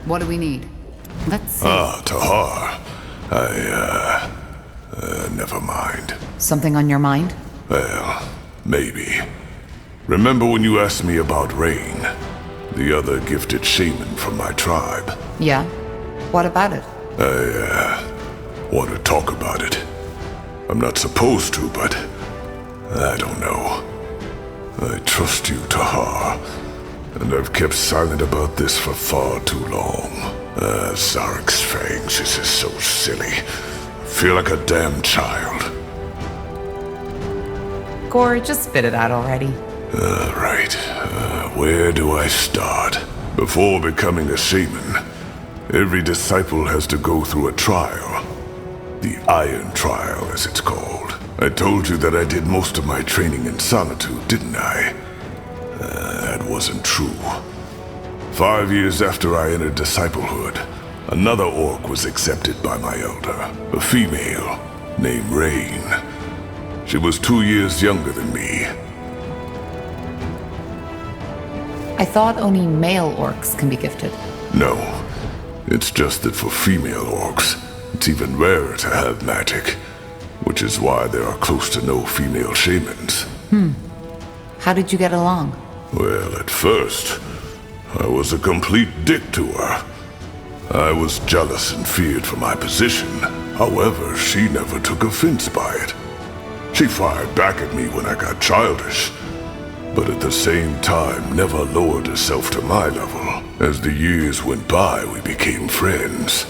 What do we need? Let's see. Tahar. Never mind. Something on your mind? Well, maybe. Remember when you asked me about Rain? The other gifted shaman from my tribe? Yeah. What about it? Want to talk about it. I'm not supposed to, but I don't know. I trust you, Tahar, and I've kept silent about this for far too long. Zarek's fangs, this is so silly. I feel like a damn child. Gore, just spit it out already. Right. Where do I start? Before becoming a shaman, every disciple has to go through a trial. The Iron Trial, as it's called. I told you that I did most of my training in solitude, didn't I? That wasn't true. 5 years after I entered disciplehood, another orc was accepted by my elder, a female named Rain. She was 2 years younger than me. I thought only male orcs can be gifted. No, it's just that for female orcs, it's even rarer to have magic, which is why there are close to no female shamans. How did you get along? Well, at first, I was a complete dick to her. I was jealous and feared for my position. However, she never took offense by it. She fired back at me when I got childish, but at the same time never lowered herself to my level. As the years went by, we became friends.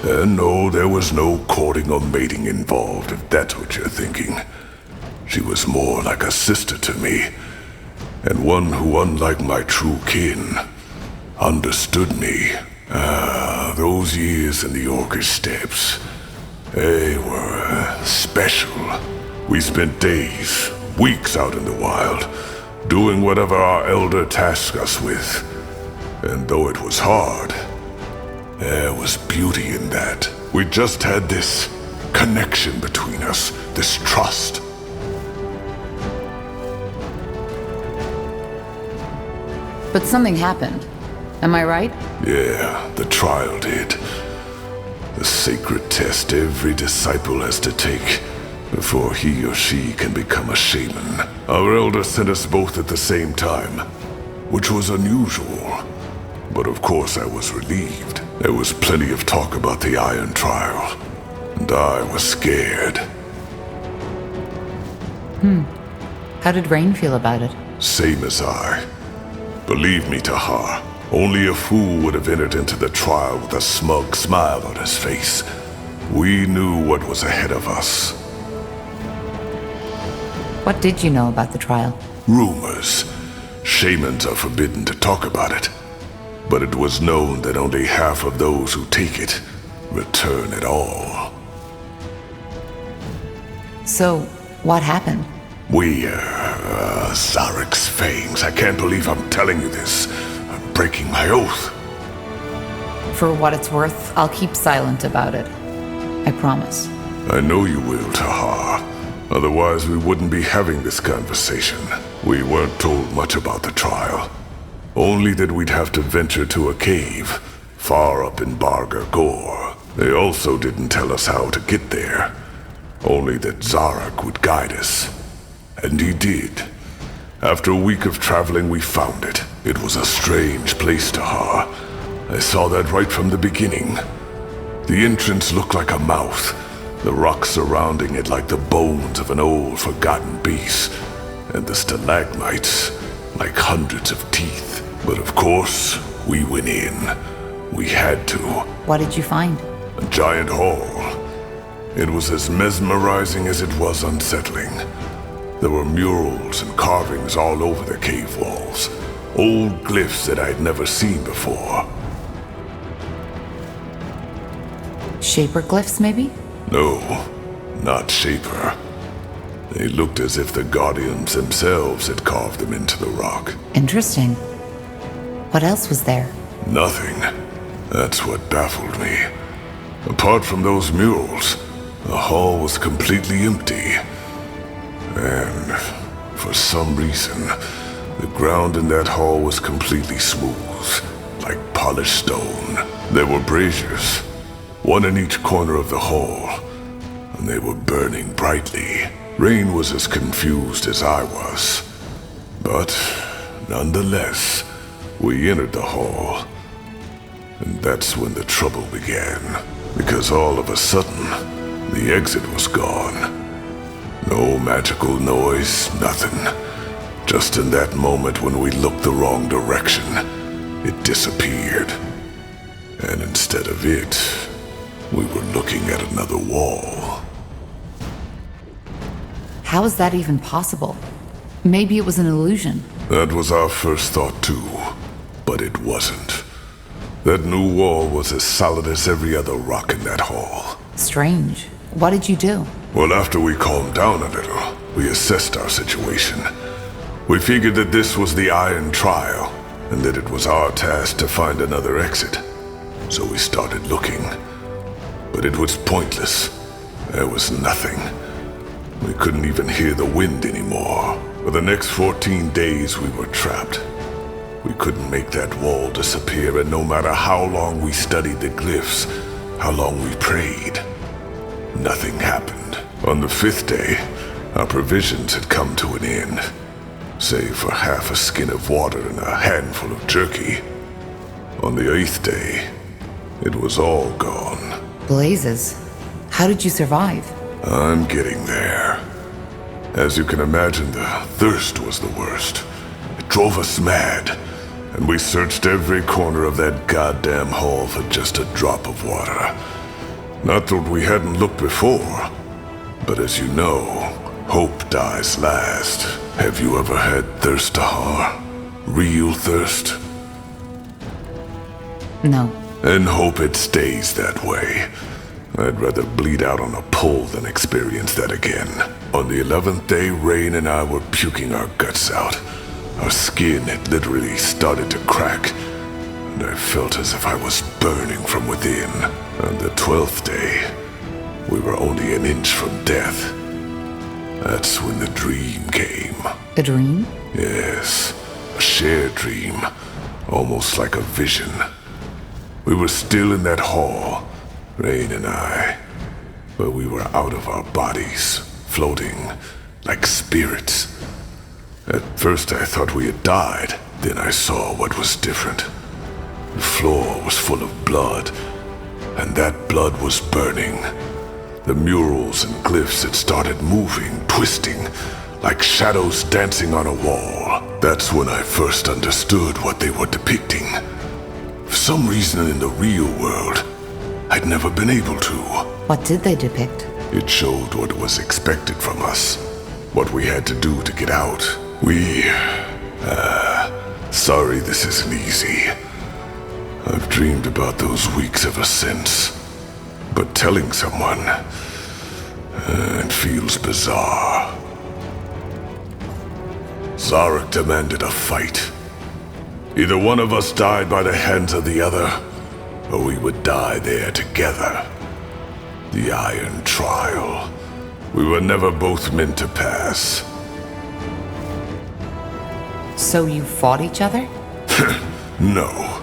And no, there was no courting or mating involved, if that's what you're thinking. She was more like a sister to me, and one who, unlike my true kin, understood me. Those years in the Orcish steppes, they were special. We spent days, weeks out in the wild, doing whatever our elder tasked us with. And though it was hard, there was beauty in that. We just had this connection between us, this trust. But something happened. Am I right? Yeah, the trial did. The sacred test every disciple has to take before he or she can become a shaman. Our elder sent us both at the same time, which was unusual. But of course I was relieved. There was plenty of talk about the Iron Trial, and I was scared. How did Rain feel about it? Same as I. Believe me, Tahar, only a fool would have entered into the trial with a smug smile on his face. We knew what was ahead of us. What did you know about the trial? Rumors. Shamans are forbidden to talk about it. But it was known that only half of those who take it return at all. So, what happened? Zarek's fangs. I can't believe I'm telling you this. I'm breaking my oath. For what it's worth, I'll keep silent about it. I promise. I know you will, Tahar. Otherwise, we wouldn't be having this conversation. We weren't told much about the trial. Only that we'd have to venture to a cave, far up in Barga Gore. They also didn't tell us how to get there. Only that Zarek would guide us. And he did. After a week of traveling, we found it. It was a strange place, Tahar. I saw that right from the beginning. The entrance looked like a mouth, the rocks surrounding it like the bones of an old, forgotten beast, and the stalagmites like hundreds of teeth. But of course, we went in. We had to. What did you find? A giant hall. It was as mesmerizing as it was unsettling. There were murals and carvings all over the cave walls. Old glyphs that I'd never seen before. Shaper glyphs, maybe? No, not Shaper. They looked as if the Guardians themselves had carved them into the rock. Interesting. What else was there? Nothing. That's what baffled me. Apart from those murals, the hall was completely empty. And for some reason, the ground in that hall was completely smooth, like polished stone. There were braziers, one in each corner of the hall, and they were burning brightly. Rain was as confused as I was. But, nonetheless, we entered the hall. And that's when the trouble began. Because all of a sudden, the exit was gone. No magical noise, nothing. Just in that moment when we looked the wrong direction, it disappeared. And instead of it, we were looking at another wall. How is that even possible? Maybe it was an illusion. That was our first thought too, but it wasn't. That new wall was as solid as every other rock in that hall. Strange. What did you do? Well, after we calmed down a little, we assessed our situation. We figured that this was the Iron Trial, and that it was our task to find another exit. So we started looking. But it was pointless. There was nothing. We couldn't even hear the wind anymore. For the next 14 days, we were trapped. We couldn't make that wall disappear, and no matter how long we studied the glyphs, how long we prayed, nothing happened. On the 5th day, our provisions had come to an end, save for half a skin of water and a handful of jerky. On the 8th day, it was all gone. Blazes. How did you survive? I'm getting there. As you can imagine, the thirst was the worst. It drove us mad, and we searched every corner of that goddamn hall for just a drop of water. Not that we hadn't looked before, but as you know, hope dies last. Have you ever had thirst, Tahar? Real thirst? No. And hope it stays that way. I'd rather bleed out on a pole than experience that again. On the 11th day, Rain and I were puking our guts out. Our skin had literally started to crack, and I felt as if I was burning from within. On the 12th day, we were only an inch from death. That's when the dream came. A dream? Yes, a shared dream, almost like a vision. We were still in that hall, Rain and I, but we were out of our bodies, floating like spirits. At first I thought we had died, then I saw what was different. The floor was full of blood, and that blood was burning. The murals and glyphs had started moving, twisting, like shadows dancing on a wall. That's when I first understood what they were depicting. For some reason in the real world, I'd never been able to. What did they depict? It showed what was expected from us, what we had to do to get out. Sorry this isn't easy. I've dreamed about those weeks ever since. But telling someone, it feels bizarre. Zarek demanded a fight. Either one of us died by the hands of the other, or we would die there together. The Iron Trial. We were never both meant to pass. So you fought each other? No.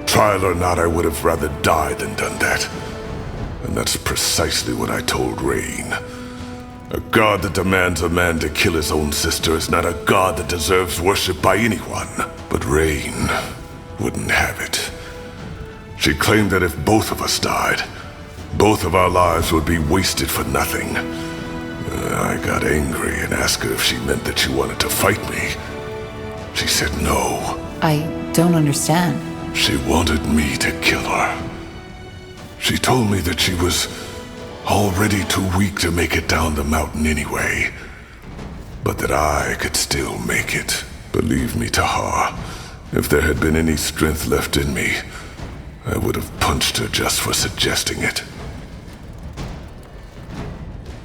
Trial or not, I would have rather died than done that. And that's precisely what I told Rain. A god that demands a man to kill his own sister is not a god that deserves worship by anyone. But Rain wouldn't have it. She claimed that if both of us died, both of our lives would be wasted for nothing. I got angry and asked her if she meant that she wanted to fight me. She said no. I don't understand. She wanted me to kill her. She told me that she was already too weak to make it down the mountain anyway, but that I could still make it. Believe me, Tahar, if there had been any strength left in me, I would have punched her just for suggesting it.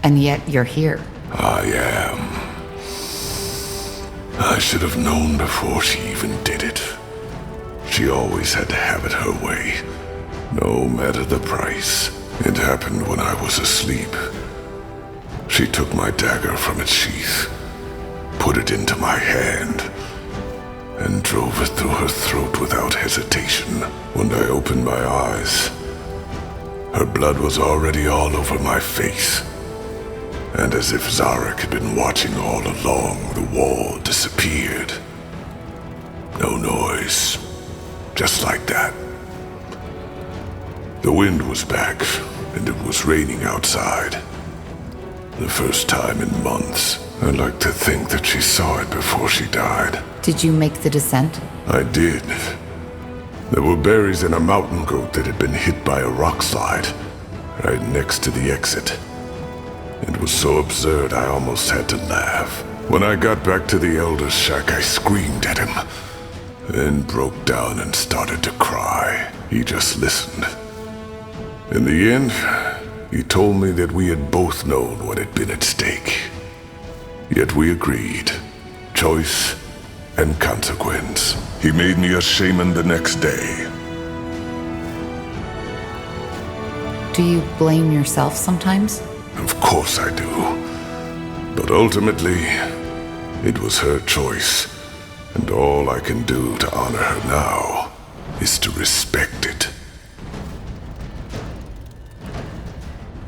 And yet you're here. I am. I should have known before she even did it. She always had to have it her way, no matter the price. It happened when I was asleep. She took my dagger from its sheath, put it into my hand, and drove it through her throat without hesitation. When I opened my eyes, her blood was already all over my face. And as if Zarek had been watching all along, the wall disappeared. No noise. Just like that. The wind was back, and it was raining outside. The first time in months. I'd like to think that she saw it before she died. Did you make the descent? I did. There were berries in a mountain goat that had been hit by a rock slide, right next to the exit. It was so absurd I almost had to laugh. When I got back to the Elder's shack, I screamed at him, then broke down and started to cry. He just listened. In the end, he told me that we had both known what had been at stake. Yet we agreed. Choice and consequence. He made me a shaman the next day. Do you blame yourself sometimes? Of course I do. But ultimately, it was her choice. And all I can do to honor her now is to respect it.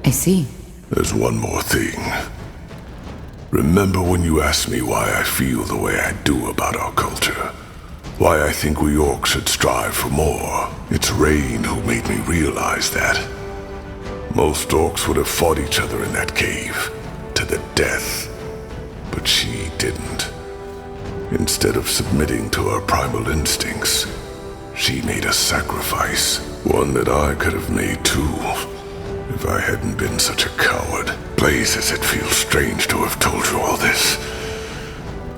I see. There's one more thing. Remember when you asked me why I feel the way I do about our culture? Why I think we orcs should strive for more? It's Rain who made me realize that. Most orcs would have fought each other in that cave, to the death. But she didn't. Instead of submitting to her primal instincts, she made a sacrifice. One that I could have made too, if I hadn't been such a coward. Blazes, it feels strange to have told you all this.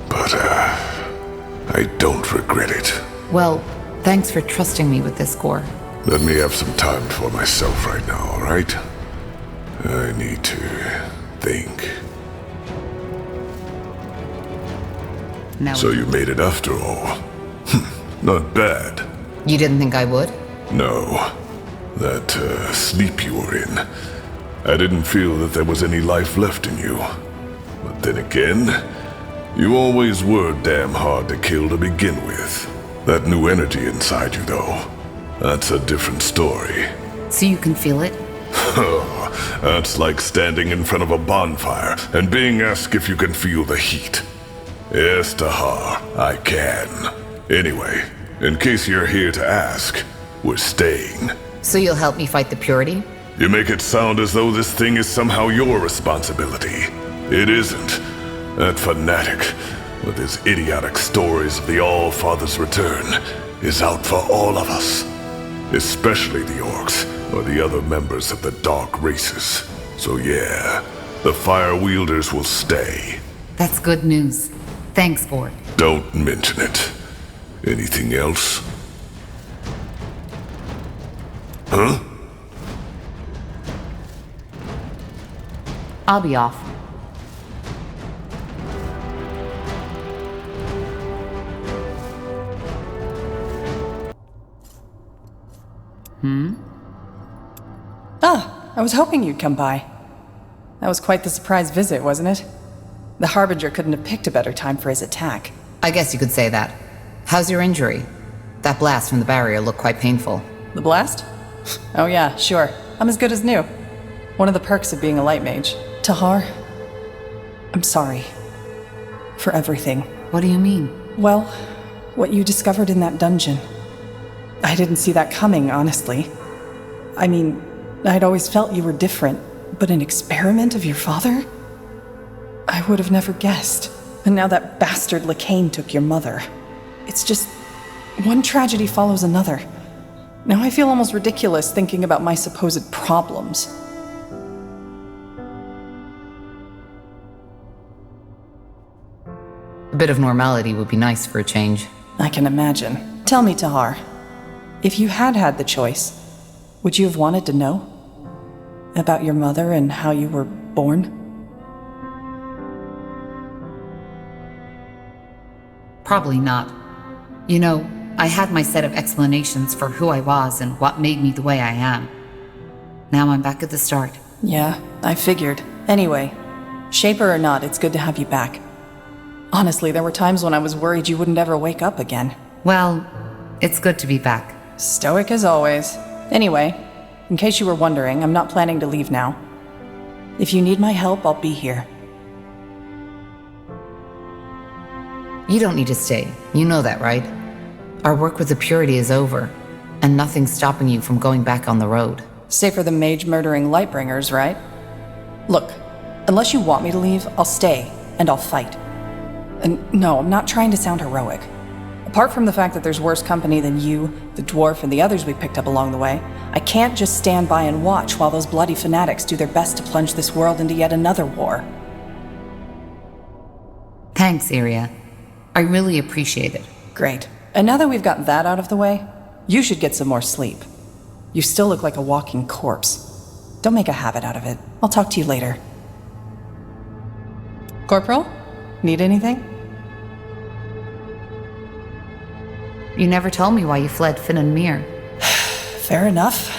But, I don't regret it. Well, thanks for trusting me with this, Gore. Let me have some time for myself right now, all right? I need to think. Now So you made it after all. Not bad. you didn't think I would? No. That sleep you were in. I didn't feel that there was any life left in you. But then again, you always were damn hard to kill to begin with. That new energy inside you, though, that's a different story. So you can feel it? That's like standing in front of a bonfire and being asked if you can feel the heat. Yes, Tahar, I can. Anyway, in case you're here to ask, we're staying. So you'll help me fight the Purity? You make it sound as though this thing is somehow your responsibility. It isn't. That fanatic, with his idiotic stories of the All-Father's return, is out for all of us. Especially the orcs, or the other members of the dark races. So yeah, the Fire Wielders will stay. That's good news. Thanks, Gore. Don't mention it. Anything else? Huh? I'll be off. I was hoping you'd come by. That was quite the surprise visit, wasn't it? The Harbinger couldn't have picked a better time for his attack. I guess you could say that. How's your injury? That blast from the barrier looked quite painful. The blast? Oh yeah, sure. I'm as good as new. One of the perks of being a light mage. Tahar, I'm sorry. For everything. What do you mean? Well, what you discovered in that dungeon. I didn't see that coming, honestly. I mean, I'd always felt you were different, but an experiment of your father? I would have never guessed. And now that bastard Lacane took your mother. It's just, one tragedy follows another. Now I feel almost ridiculous thinking about my supposed problems. A bit of normality would be nice for a change. I can imagine. Tell me, Tahar, if you had had the choice, would you have wanted to know? About your mother and how you were born? Probably not. You know, I had my set of explanations for who I was and what made me the way I am. Now I'm back at the start. Yeah, I figured. Anyway, Shaper or not, it's good to have you back. Honestly, there were times when I was worried you wouldn't ever wake up again. Well, it's good to be back. Stoic as always. Anyway, in case you were wondering, I'm not planning to leave now. If you need my help, I'll be here. You don't need to stay. You know that, right? Our work with the Purity is over, and nothing's stopping you from going back on the road. Safer than mage-murdering Lightbringers, right? Look, unless you want me to leave, I'll stay, and I'll fight. And no, I'm not trying to sound heroic. Apart from the fact that there's worse company than you, the dwarf, and the others we picked up along the way, I can't just stand by and watch while those bloody fanatics do their best to plunge this world into yet another war. Thanks, Iria. I really appreciate it. Great. And now that we've got that out of the way, you should get some more sleep. You still look like a walking corpse. Don't make a habit out of it. I'll talk to you later. Corporal? Need anything? You never told me why you fled Finn and Mir. Fair enough.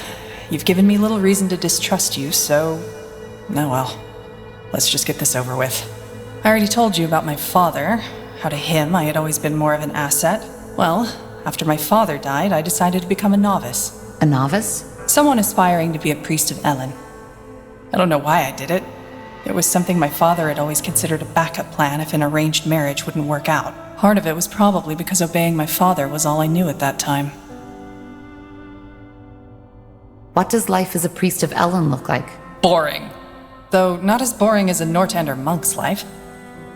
You've given me little reason to distrust you, so... Oh well. Let's just get this over with. I already told you about my father, how to him I had always been more of an asset. Well, after my father died, I decided to become a novice. A novice? Someone aspiring to be a priest of Ellen. I don't know why I did it. It was something my father had always considered a backup plan if an arranged marriage wouldn't work out. Part of it was probably because obeying my father was all I knew at that time. What does life as a priest of Ellen look like? Boring. Though not as boring as a Northander monk's life.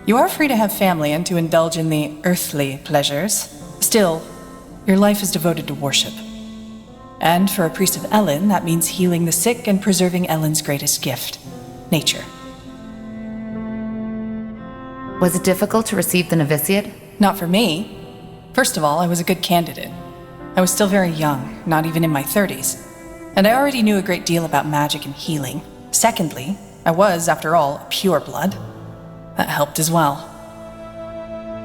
You are free to have family and to indulge in the earthly pleasures. Still, your life is devoted to worship. And for a priest of Ellen, that means healing the sick and preserving Ellen's greatest gift, nature. Was it difficult to receive the novitiate? Not for me. First of all, I was a good candidate. I was still very young, not even in my 30s. And I already knew a great deal about magic and healing. Secondly, I was, after all, a pureblood. That helped as well.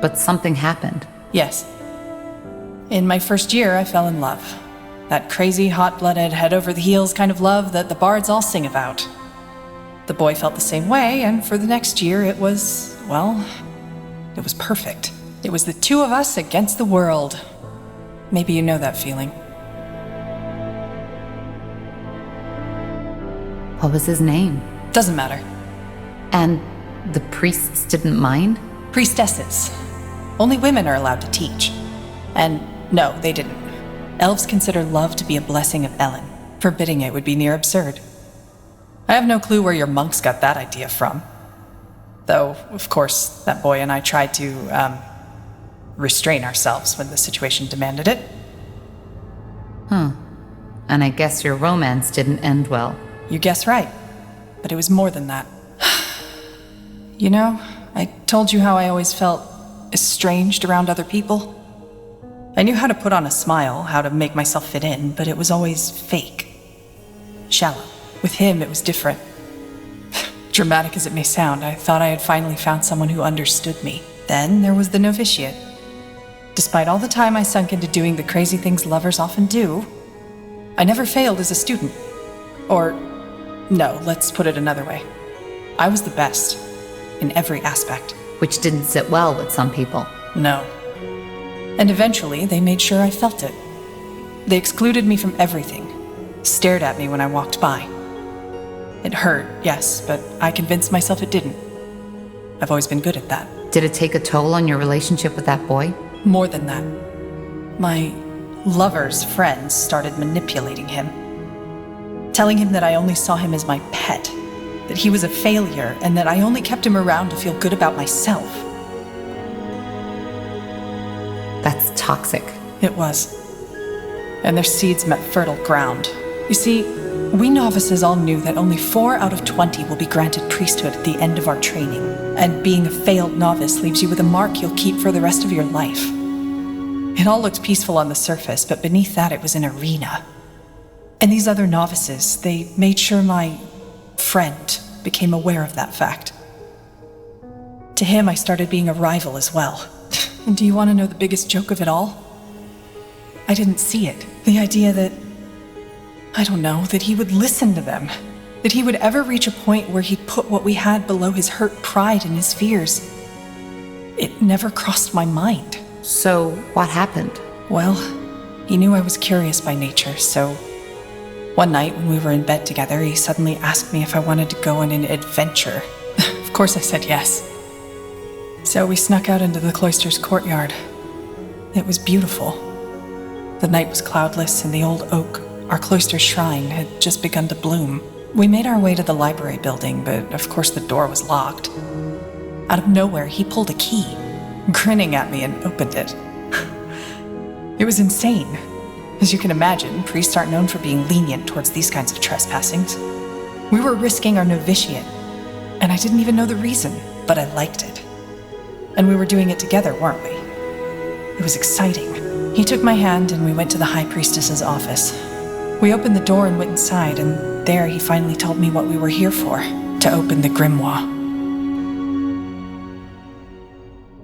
But something happened. Yes. In my first year, I fell in love. That crazy, hot-blooded, head-over-the-heels kind of love that the bards all sing about. The boy felt the same way, and for the next year it was, well, it was perfect. It was the two of us against the world. Maybe you know that feeling. What was his name? Doesn't matter. And the priests didn't mind? Priestesses. Only women are allowed to teach. And no, they didn't. Elves consider love to be a blessing of Ellen. Forbidding it would be near absurd. I have no clue where your monks got that idea from. Though, of course, that boy and I tried to, restrain ourselves when the situation demanded it. And I guess your romance didn't end well. You guess right. But it was more than that. You know, I told you how I always felt estranged around other people. I knew how to put on a smile, how to make myself fit in, but it was always fake. Shallow. With him, it was different. Dramatic as it may sound, I thought I had finally found someone who understood me. Then there was the novitiate. Despite all the time I sunk into doing the crazy things lovers often do, I never failed as a student. Or, no, let's put it another way. I was the best, in every aspect. Which didn't sit well with some people. No. And eventually, they made sure I felt it. They excluded me from everything, stared at me when I walked by. It hurt, yes, but I convinced myself it didn't. I've always been good at that. Did it take a toll on your relationship with that boy? More than that. My lover's friends started manipulating him. Telling him that I only saw him as my pet, that he was a failure, and that I only kept him around to feel good about myself. That's toxic. It was. And their seeds met fertile ground. You see, we novices all knew that only 4 out of 20 will be granted priesthood at the end of our training, and being a failed novice leaves you with a mark you'll keep for the rest of your life. It all looked peaceful on the surface, but beneath that it was an arena. And these other novices, they made sure my friend became aware of that fact. To him, I started being a rival as well. And do you want to know the biggest joke of it all? I didn't see it. The idea that, I don't know, that he would listen to them. That he would ever reach a point where he'd put what we had below his hurt pride and his fears. It never crossed my mind. So, what happened? Well, he knew I was curious by nature, so one night when we were in bed together, he suddenly asked me if I wanted to go on an adventure. Of course I said yes. So we snuck out into the cloister's courtyard. It was beautiful. The night was cloudless, and the old oak, our cloister's shrine, had just begun to bloom. We made our way to the library building, but of course the door was locked. Out of nowhere, he pulled a key, grinning at me, and opened it. It was insane. As you can imagine, priests aren't known for being lenient towards these kinds of trespassings. We were risking our novitiate, and I didn't even know the reason, but I liked it. And we were doing it together, weren't we? It was exciting. He took my hand and we went to the High Priestess's office. We opened the door and went inside, and there he finally told me what we were here for, to open the grimoire.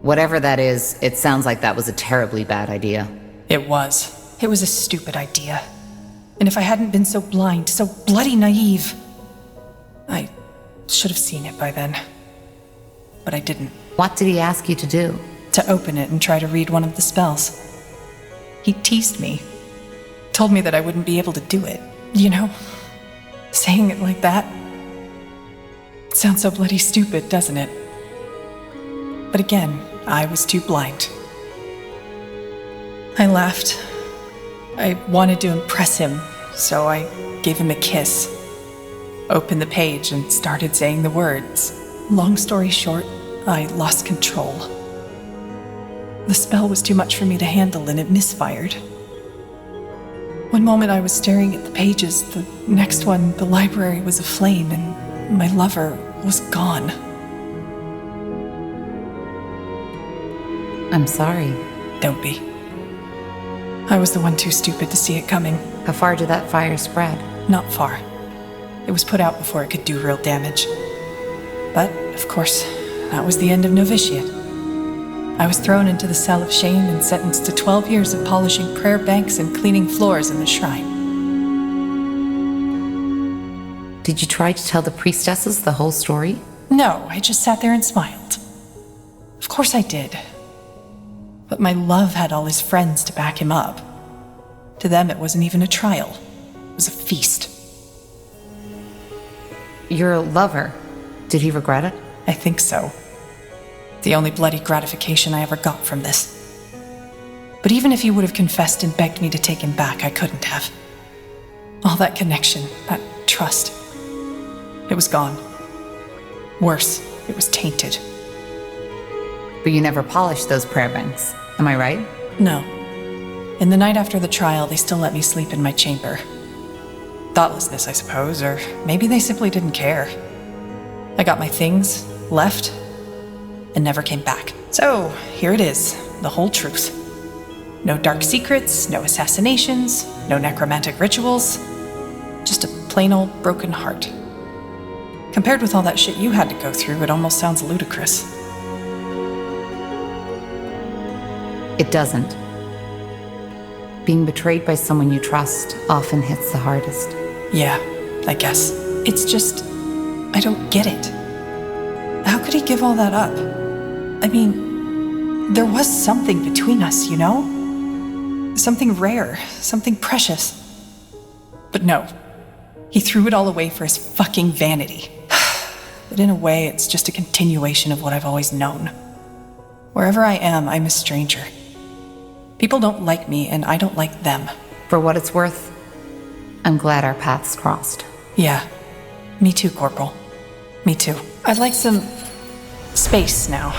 Whatever that is, it sounds like that was a terribly bad idea. It was. It was a stupid idea. And if I hadn't been so blind, so bloody naive, I should have seen it by then. But I didn't. What did he ask you to do? To open it and try to read one of the spells. He teased me. Told me that I wouldn't be able to do it. You know, saying it like that. It sounds so bloody stupid, doesn't it? But again, I was too blind. I laughed. I wanted to impress him, so I gave him a kiss. Opened the page and started saying the words. Long story short, I lost control. The spell was too much for me to handle and it misfired. One moment I was staring at the pages, the next one, the library was aflame and my lover was gone. I'm sorry. Don't be. I was the one too stupid to see it coming. How far did that fire spread? Not far. It was put out before it could do real damage. But, of course, that was the end of novitiate. I was thrown into the cell of shame and sentenced to 12 years of polishing prayer banks and cleaning floors in the shrine. Did you try to tell the priestesses the whole story? No, I just sat there and smiled. Of course I did. But my love had all his friends to back him up. To them, it wasn't even a trial. It was a feast. Your lover, did he regret it? I think so. The only bloody gratification I ever got from this. But even if he would have confessed and begged me to take him back, I couldn't have. All that connection, that trust, it was gone. Worse, it was tainted. But you never polished those prayer banks, am I right? No. In the night after the trial, they still let me sleep in my chamber. Thoughtlessness, I suppose, or maybe they simply didn't care. I got my things, left, and never came back. So, here it is, the whole truth. No dark secrets, no assassinations, no necromantic rituals. Just a plain old broken heart. Compared with all that shit you had to go through, it almost sounds ludicrous. It doesn't. Being betrayed by someone you trust often hits the hardest. Yeah, I guess. It's just, I don't get it. How could he give all that up? I mean, there was something between us, you know? Something rare, something precious. But no, he threw it all away for his fucking vanity. But in a way, it's just a continuation of what I've always known. Wherever I am, I'm a stranger. People don't like me, and I don't like them. For what it's worth, I'm glad our paths crossed. Yeah, me too, Corporal. Me too. I'd like some space now.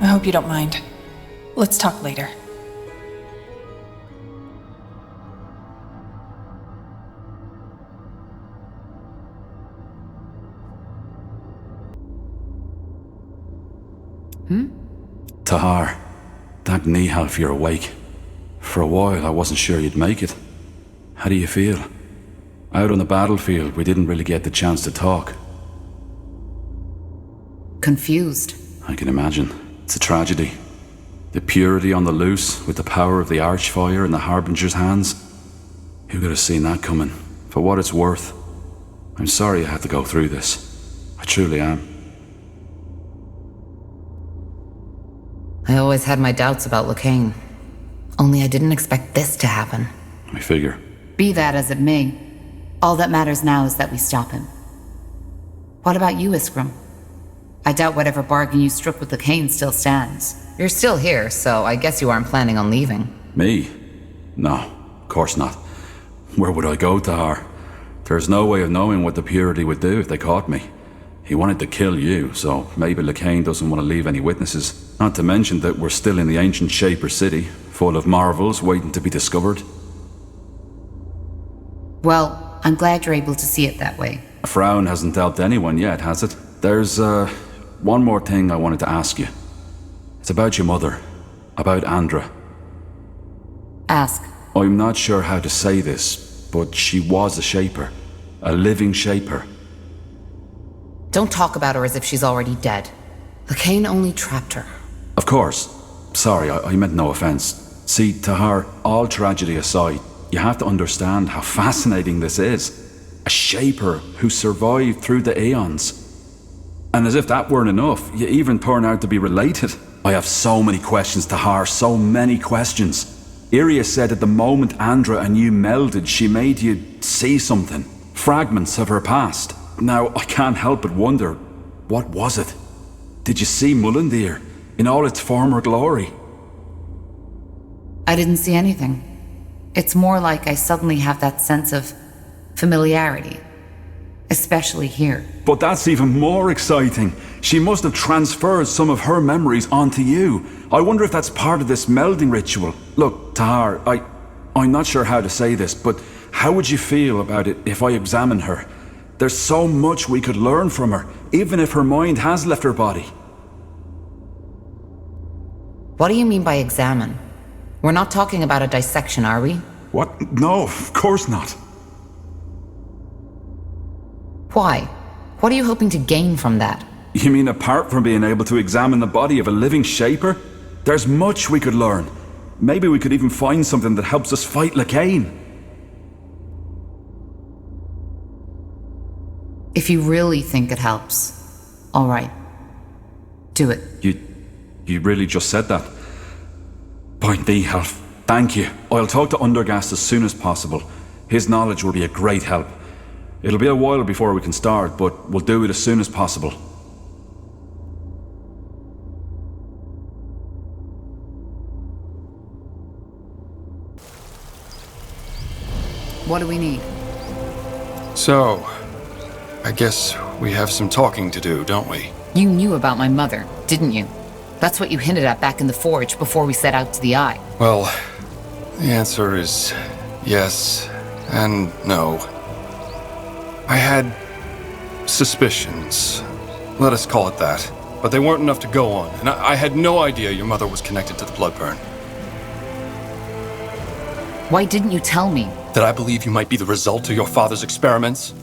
I hope you don't mind. Let's talk later. Tahar, thank Nihal if you're awake. For a while, I wasn't sure you'd make it. How do you feel? Out on the battlefield, we didn't really get the chance to talk. Confused. I can imagine. It's a tragedy. The purity on the loose, with the power of the Archfire in the Harbinger's hands. Who could have seen that coming? For what it's worth, I'm sorry I had to go through this. I truly am. I always had my doubts about Lacane. Only I didn't expect this to happen. I figure. Be that as it may, all that matters now is that we stop him. What about you, Iskram? I doubt whatever bargain you struck with Lacane still stands. You're still here, so I guess you aren't planning on leaving. Me? No, of course not. Where would I go, Tahar? There's no way of knowing what the Purity would do if they caught me. He wanted to kill you, so maybe Lacane doesn't want to leave any witnesses. Not to mention that we're still in the ancient Shaper city, full of marvels waiting to be discovered. Well, I'm glad you're able to see it that way. A frown hasn't helped anyone yet, has it? There's, one more thing I wanted to ask you. It's about your mother. About Andra. Ask. I'm not sure how to say this, but she was a Shaper. A living Shaper. Don't talk about her as if she's already dead. Lacane only trapped her. Of course. Sorry, I meant no offense. See, Tahar, all tragedy aside, you have to understand how fascinating this is. A Shaper who survived through the Aeons. And as if that weren't enough, you even turn out to be related. I have so many questions, Tahar, so many questions. Iria said at the moment Andra and you melded, she made you see something. Fragments of her past. Now, I can't help but wonder, what was it? Did you see Mullendir in all its former glory? I didn't see anything. It's more like I suddenly have that sense of familiarity. Especially here. But that's even more exciting. She must have transferred some of her memories onto you. I wonder if that's part of this melding ritual. Look, Tahar, I'm not sure how to say this, but how would you feel about it if I examine her? There's so much we could learn from her, even if her mind has left her body. What do you mean by examine? We're not talking about a dissection, are we? What? No, of course not. Why? What are you hoping to gain from that? You mean apart from being able to examine the body of a living Shaper? There's much we could learn. Maybe we could even find something that helps us fight Lacane. If you really think it helps, all right. Do it. You really just said that? By thee, Half. Thank you. I'll talk to Undergast as soon as possible. His knowledge will be a great help. It'll be a while before we can start, but we'll do it as soon as possible. What do we need? So, I guess we have some talking to do, don't we? You knew about my mother, didn't you? That's what you hinted at back in the forge before we set out to the Eye. Well, the answer is yes and no. I had suspicions, let us call it that, but they weren't enough to go on, and I had no idea your mother was connected to the Bloodburn. Why didn't you tell me? That I believe you might be the result of your father's experiments?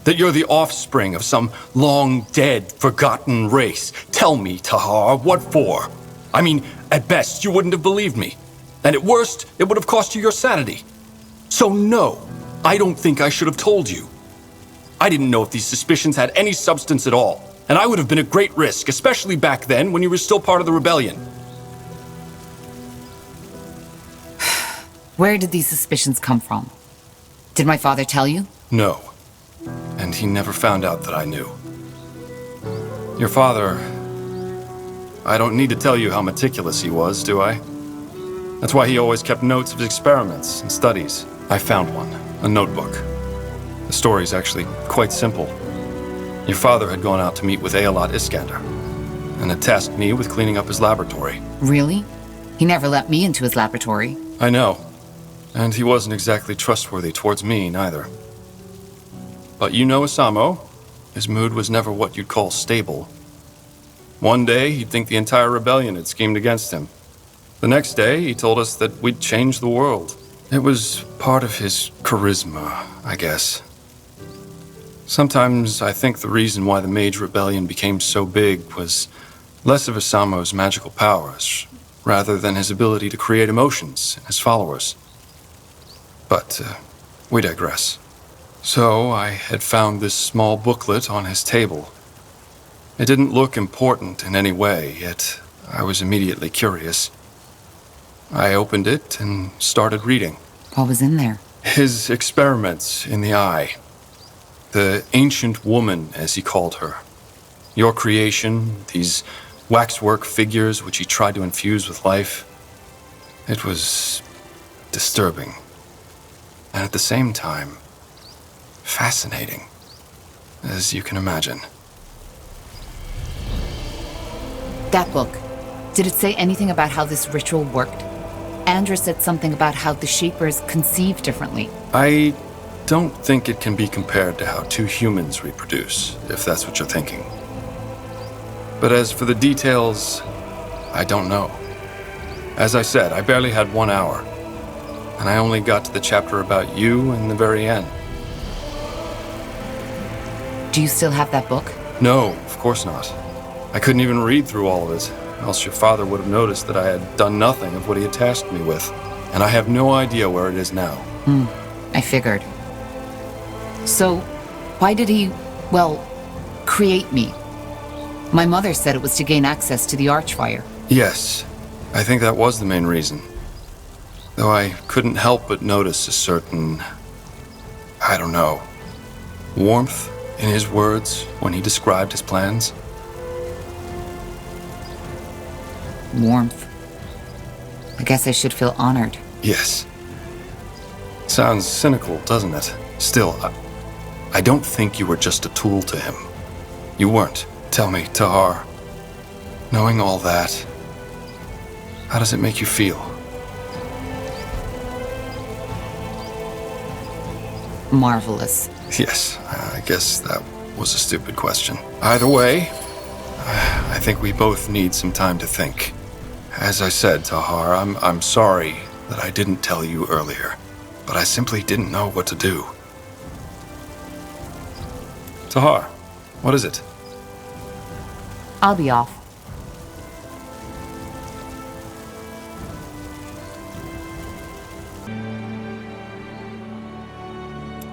That you're the offspring of some long-dead, forgotten race? Tell me, Tahar, what for? I mean, at best, you wouldn't have believed me. And at worst, it would have cost you your sanity. So no, I don't think I should have told you. I didn't know if these suspicions had any substance at all, and I would have been at great risk, especially back then when you were still part of the rebellion. Where did these suspicions come from? Did my father tell you? No. And he never found out that I knew. Your father... I don't need to tell you how meticulous he was, do I? That's why he always kept notes of his experiments and studies. I found one, a notebook. The story's actually quite simple. Your father had gone out to meet with Aelot Iskander, and had tasked me with cleaning up his laboratory. Really? He never let me into his laboratory. I know. And he wasn't exactly trustworthy towards me, neither. But you know Asamo. His mood was never what you'd call stable. One day, he'd think the entire rebellion had schemed against him. The next day, he told us that we'd change the world. It was part of his charisma, I guess. Sometimes I think the reason why the Mage Rebellion became so big was less of Asamo's magical powers, rather than his ability to create emotions in his followers. But we digress. So I had found this small booklet on his table. It didn't look important in any way, yet I was immediately curious. I opened it and started reading. What was in there? His experiments in the eye. The ancient woman, as he called her. Your creation, these waxwork figures which he tried to infuse with life. It was disturbing. And at the same time, fascinating, as you can imagine. That book. Did it say anything about how this ritual worked? Andrew said something about how the Shapers conceive differently. I don't think it can be compared to how two humans reproduce, if that's what you're thinking. But as for the details, I don't know. As I said, I barely had 1 hour, and I only got to the chapter about you in the very end. Do you still have that book? No, of course not. I couldn't even read through all of it, else your father would have noticed that I had done nothing of what he had tasked me with, and I have no idea where it is now. I figured. So, why did he, create me? My mother said it was to gain access to the Archfire. Yes, I think that was the main reason. Though I couldn't help but notice a certain, warmth in his words when he described his plans. Warmth. I guess I should feel honored. Yes. Sounds cynical, doesn't it? Still, I don't think you were just a tool to him. You weren't. Tell me, Tahar, knowing all that, how does it make you feel? Marvelous. Yes, I guess that was a stupid question. Either way, I think we both need some time to think. As I said, Tahar, I'm sorry that I didn't tell you earlier, but I simply didn't know what to do. Tahar, what is it? I'll be off.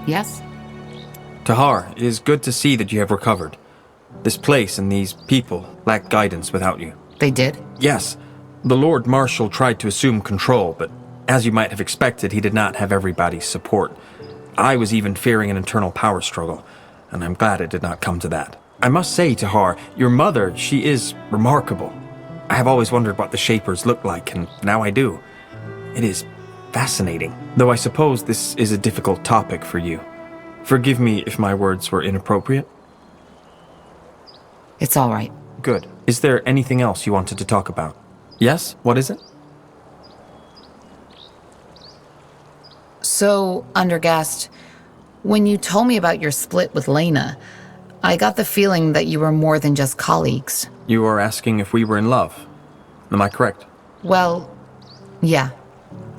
Yes? Tahar, it is good to see that you have recovered. This place and these people lack guidance without you. They did? Yes, the Lord Marshal tried to assume control, but as you might have expected, he did not have everybody's support. I was even fearing an internal power struggle, and I'm glad it did not come to that. I must say, Tahar, your mother, she is remarkable. I have always wondered what the Shapers look like, and now I do. It is fascinating, though I suppose this is a difficult topic for you. Forgive me if my words were inappropriate. It's all right. Good. Is there anything else you wanted to talk about? Yes? What is it? So, Undergast, when you told me about your split with Lena, I got the feeling that you were more than just colleagues. You are asking if we were in love. Am I correct? Well, yeah,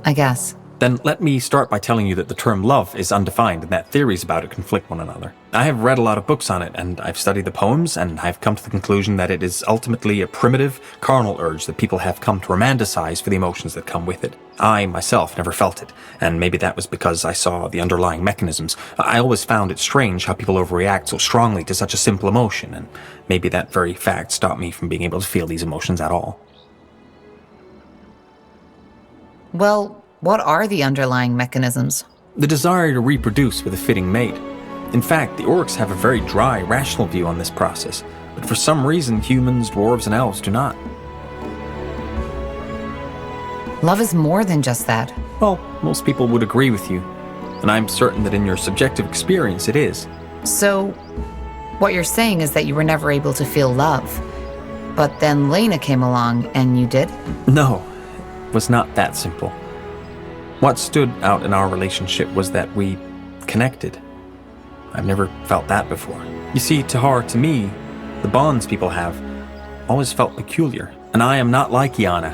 I guess. Then let me start by telling you that the term love is undefined and that theories about it conflict one another. I have read a lot of books on it, and I've studied the poems, and I've come to the conclusion that it is ultimately a primitive, carnal urge that people have come to romanticize for the emotions that come with it. I, myself, never felt it, and maybe that was because I saw the underlying mechanisms. I always found it strange how people overreact so strongly to such a simple emotion, and maybe that very fact stopped me from being able to feel these emotions at all. Well, what are the underlying mechanisms? The desire to reproduce with a fitting mate. In fact, the orcs have a very dry, rational view on this process, but for some reason humans, dwarves, and elves do not. Love is more than just that. Well, most people would agree with you, and I'm certain that in your subjective experience it is. So, what you're saying is that you were never able to feel love, but then Lena came along and you did? No, it was not that simple. What stood out in our relationship was that we connected. I've never felt that before. You see, Tahar, to me, the bonds people have always felt peculiar, and I am not like Iana.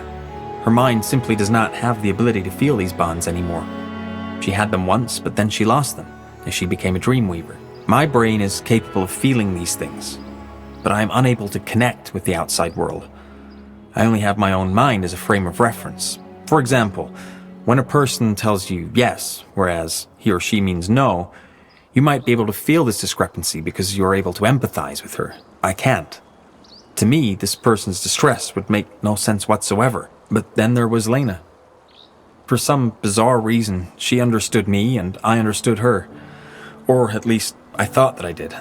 Her mind simply does not have the ability to feel these bonds anymore. She had them once, but then she lost them, as she became a dreamweaver. My brain is capable of feeling these things, but I am unable to connect with the outside world. I only have my own mind as a frame of reference. For example, when a person tells you yes, whereas he or she means no, you might be able to feel this discrepancy because you are able to empathize with her. I can't. To me, this person's distress would make no sense whatsoever. But then there was Lena. For some bizarre reason, she understood me and I understood her. Or at least, I thought that I did.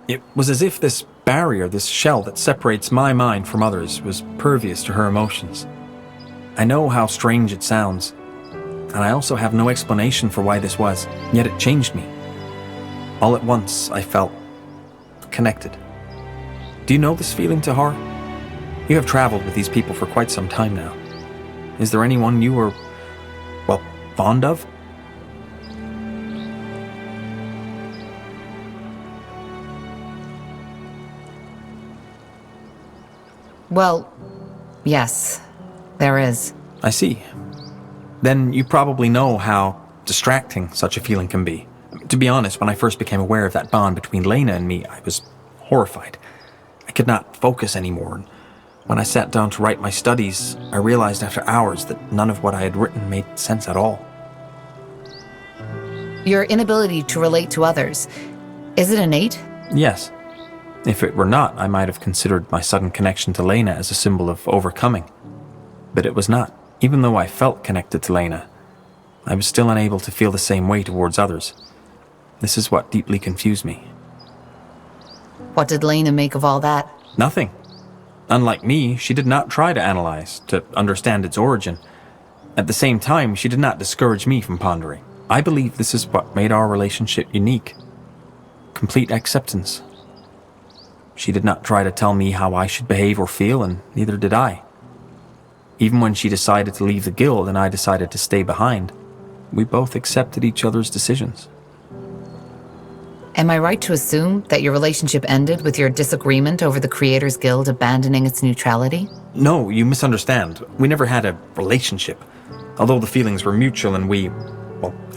It was as if this barrier, this shell that separates my mind from others, was pervious to her emotions. I know how strange it sounds, and I also have no explanation for why this was, yet it changed me. All at once, I felt connected. Do you know this feeling, Tahar? You have traveled with these people for quite some time now. Is there anyone you were, well, fond of? Well, yes, there is. I see. Then you probably know how distracting such a feeling can be. To be honest, when I first became aware of that bond between Lena and me, I was horrified. I could not focus anymore. And when I sat down to write my studies, I realized after hours that none of what I had written made sense at all. Your inability to relate to others, is it innate? Yes. If it were not, I might have considered my sudden connection to Lena as a symbol of overcoming. But it was not. Even though I felt connected to Lena, I was still unable to feel the same way towards others. This is what deeply confused me. What did Lena make of all that? Nothing. Unlike me, she did not try to analyze, to understand its origin. At the same time, she did not discourage me from pondering. I believe this is what made our relationship unique. Complete acceptance. She did not try to tell me how I should behave or feel, and neither did I. Even when she decided to leave the guild and I decided to stay behind, we both accepted each other's decisions. Am I right to assume that your relationship ended with your disagreement over the Creators Guild abandoning its neutrality? No, you misunderstand. We never had a relationship. Although the feelings were mutual and we,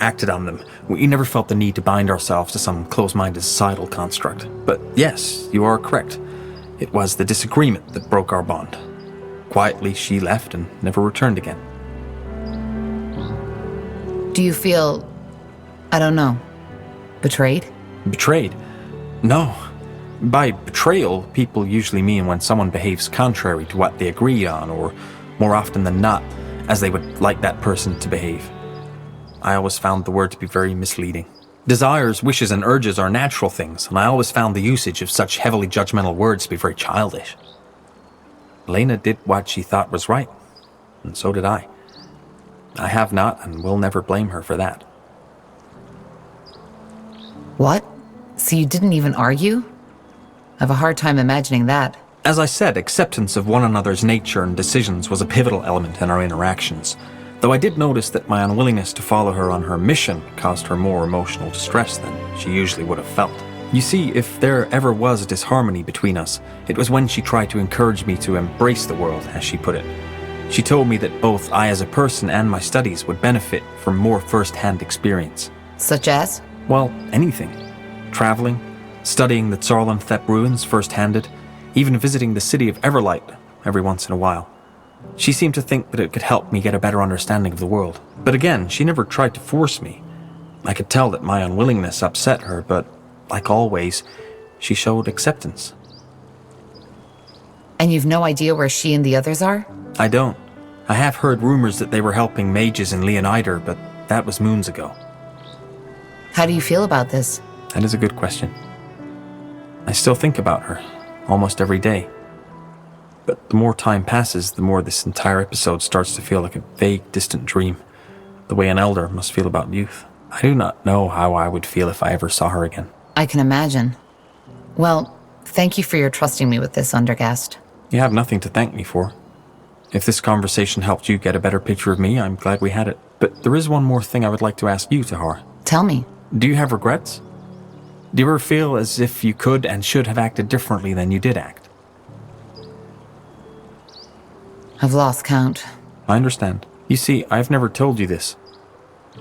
acted on them, we never felt the need to bind ourselves to some close-minded societal construct. But yes, you are correct. It was the disagreement that broke our bond. Quietly, she left and never returned again. Do you feel, I don't know, betrayed? Betrayed? No. By betrayal, people usually mean when someone behaves contrary to what they agreed on, or more often than not, as they would like that person to behave. I always found the word to be very misleading. Desires, wishes, and urges are natural things, and I always found the usage of such heavily judgmental words to be very childish. Lena did what she thought was right, and so did I. I have not and will never blame her for that. What? So you didn't even argue? I have a hard time imagining that. As I said, acceptance of one another's nature and decisions was a pivotal element in our interactions, though I did notice that my unwillingness to follow her on her mission caused her more emotional distress than she usually would have felt. You see, if there ever was a disharmony between us, it was when she tried to encourage me to embrace the world, as she put it. She told me that both I as a person and my studies would benefit from more first-hand experience. Such as? Well, anything. Traveling, studying the Tsarlanthep ruins first-handed, even visiting the city of Everlight every once in a while. She seemed to think that it could help me get a better understanding of the world. But again, she never tried to force me. I could tell that my unwillingness upset her, but like always, she showed acceptance. And you've no idea where she and the others are? I don't. I have heard rumors that they were helping mages in Leonider, but that was moons ago. How do you feel about this? That is a good question. I still think about her, almost every day. But the more time passes, the more this entire episode starts to feel like a vague, distant dream, the way an elder must feel about youth. I do not know how I would feel if I ever saw her again. I can imagine. Well, thank you for your trusting me with this, Undergast. You have nothing to thank me for. If this conversation helped you get a better picture of me, I'm glad we had it. But there is one more thing I would like to ask you, Tahar. Tell me. Do you have regrets? Do you ever feel as if you could and should have acted differently than you did act? I've lost count. I understand. You see, I've never told you this,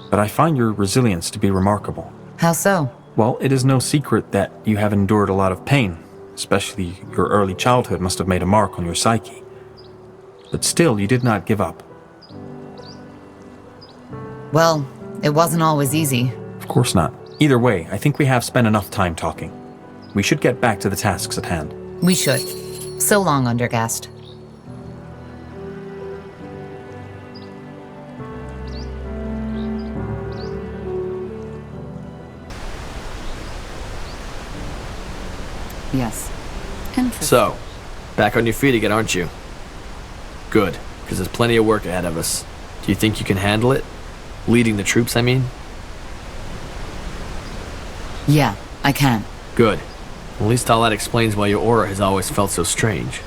but I find your resilience to be remarkable. How so? Well, it is no secret that you have endured a lot of pain, especially your early childhood must have made a mark on your psyche. But still, you did not give up. Well, it wasn't always easy. Of course not. Either way, I think we have spent enough time talking. We should get back to the tasks at hand. We should. So long, Undergast. Yes. Interesting. So, back on your feet again, aren't you? Good, because there's plenty of work ahead of us. Do you think you can handle it? Leading the troops, I mean? Yeah, I can. Good. At least all that explains why your aura has always felt so strange.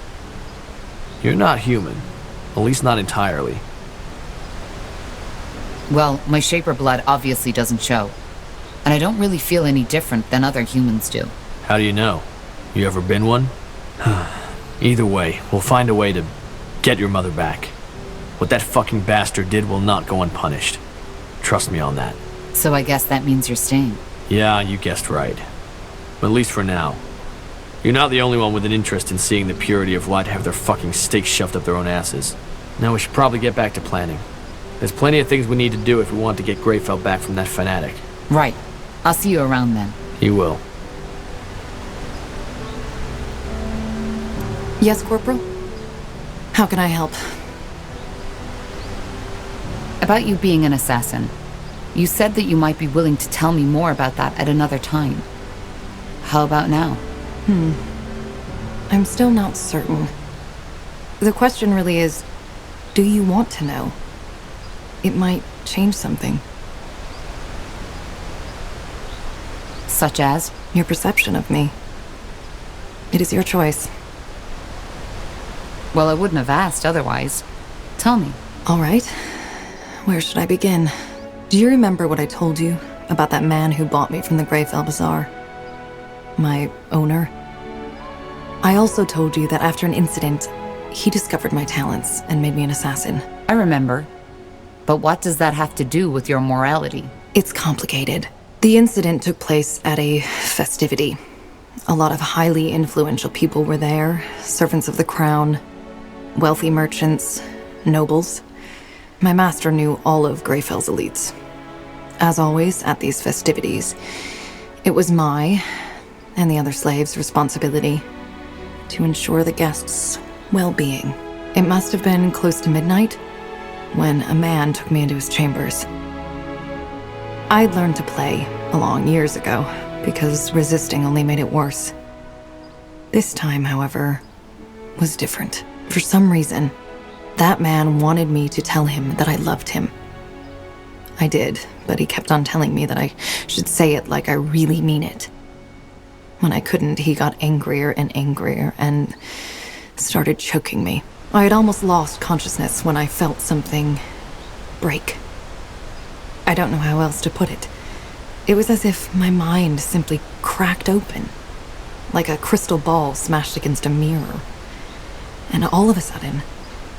You're not human. At least not entirely. Well, my Shaper blood obviously doesn't show. And I don't really feel any different than other humans do. How do you know? You ever been one? Either way, we'll find a way to get your mother back. What that fucking bastard did will not go unpunished. Trust me on that. So I guess that means you're staying. Yeah, you guessed right. But at least for now. You're not the only one with an interest in seeing the purity of light have their fucking stakes shoved up their own asses. Now we should probably get back to planning. There's plenty of things we need to do if we want to get Greyfell back from that fanatic. Right. I'll see you around then. You will. Yes, Corporal? How can I help? About you being an assassin. You said that you might be willing to tell me more about that at another time. How about now? I'm still not certain. The question really is, do you want to know? It might change something. Such as? Your perception of me. It is your choice. Well, I wouldn't have asked otherwise. Tell me. All right. Where should I begin? Do you remember what I told you about that man who bought me from the Greyfell Bazaar? My owner? I also told you that after an incident, he discovered my talents and made me an assassin. I remember. But what does that have to do with your morality? It's complicated. The incident took place at a festivity. A lot of highly influential people were there, servants of the crown, wealthy merchants, nobles. My master knew all of Greyfell's elites. As always, at these festivities, it was my and the other slaves' responsibility to ensure the guests' well-being. It must have been close to midnight when a man took me into his chambers. I'd learned to play along years ago because resisting only made it worse. This time, however, was different. For some reason, that man wanted me to tell him that I loved him. I did, but he kept on telling me that I should say it like I really mean it. When I couldn't, he got angrier and angrier and started choking me. I had almost lost consciousness when I felt something break. I don't know how else to put it. It was as if my mind simply cracked open, like a crystal ball smashed against a mirror. And all of a sudden,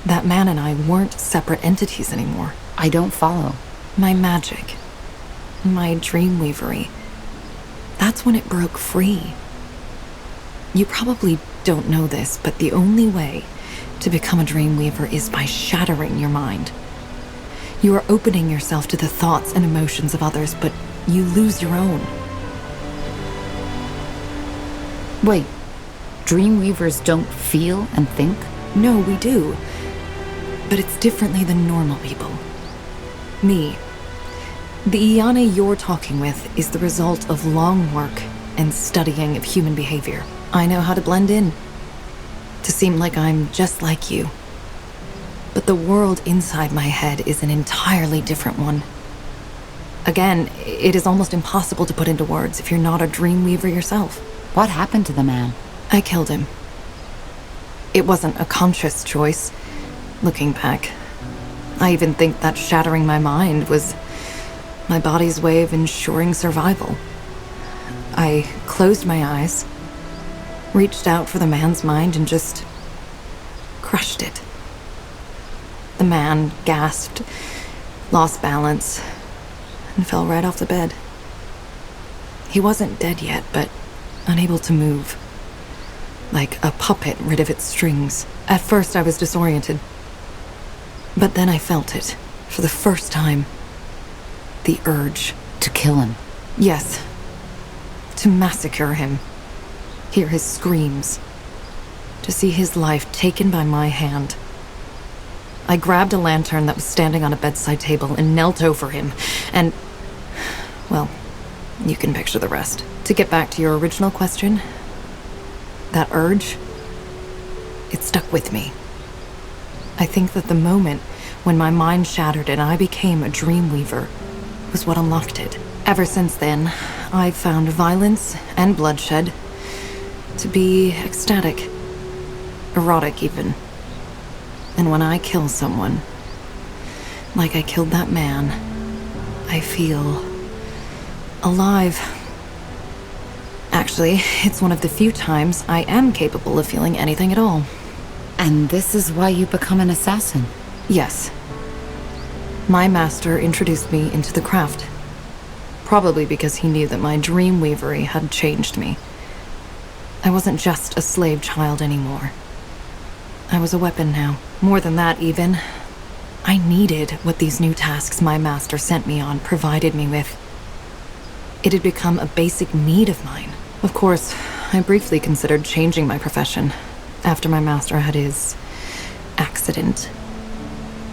that man and I weren't separate entities anymore. I don't follow. My magic, my dreamweavery, that's when it broke free. You probably don't know this, but the only way to become a dreamweaver is by shattering your mind. You are opening yourself to the thoughts and emotions of others, but you lose your own. Wait, Dreamweavers don't feel and think? No, we do. But it's differently than normal people. Me. The Iana you're talking with is the result of long work and studying of human behavior. I know how to blend in, to seem like I'm just like you. But the world inside my head is an entirely different one. Again, it is almost impossible to put into words if you're not a dreamweaver yourself. What happened to the man? I killed him. It wasn't a conscious choice, looking back. I even think that shattering my mind was my body's way of ensuring survival. I closed my eyes, reached out for the man's mind, and just crushed it. The man gasped, lost balance, and fell right off the bed. He wasn't dead yet, but unable to move. Like a puppet rid of its strings. At first I was disoriented. But then I felt it, for the first time. The urge. To kill him? Yes. To massacre him. Hear his screams. to see his life taken by my hand. I grabbed a lantern that was standing on a bedside table and knelt over him, and... well, you can picture the rest. To get back to your original question, that urge, it stuck with me. I think that the moment when my mind shattered and I became a dreamweaver was what unlocked it. Ever since then, I've found violence and bloodshed to be ecstatic, erotic even. And when I kill someone, like I killed that man, I feel alive. Actually, it's one of the few times I am capable of feeling anything at all. And this is why you become an assassin? Yes. My master introduced me into the craft. Probably because he knew that my dreamweavery had changed me. I wasn't just a slave child anymore. I was a weapon now. More than that, even. I needed what these new tasks my master sent me on provided me with. It had become a basic need of mine. Of course, I briefly considered changing my profession after my master had his accident.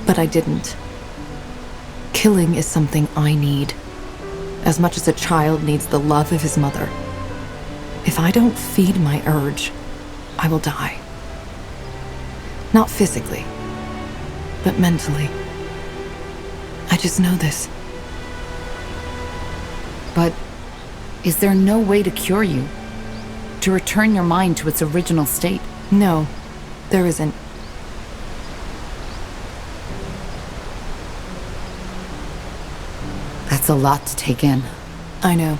But I didn't. Killing is something I need, as much as a child needs the love of his mother. If I don't feed my urge, I will die. Not physically, but mentally. I just know this. But is there no way to cure you? To return your mind to its original state? No, there isn't. That's a lot to take in. I know.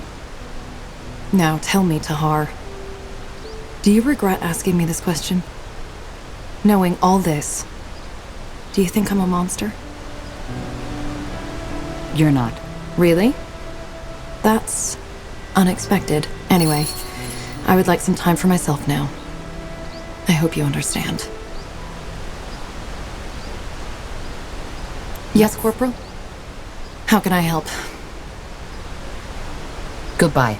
Now tell me, Tahar. Do you regret asking me this question? Knowing all this, do you think I'm a monster? You're not. Really? That's unexpected. Anyway, I would like some time for myself now. I hope you understand. Yes, Corporal? How can I help? Goodbye.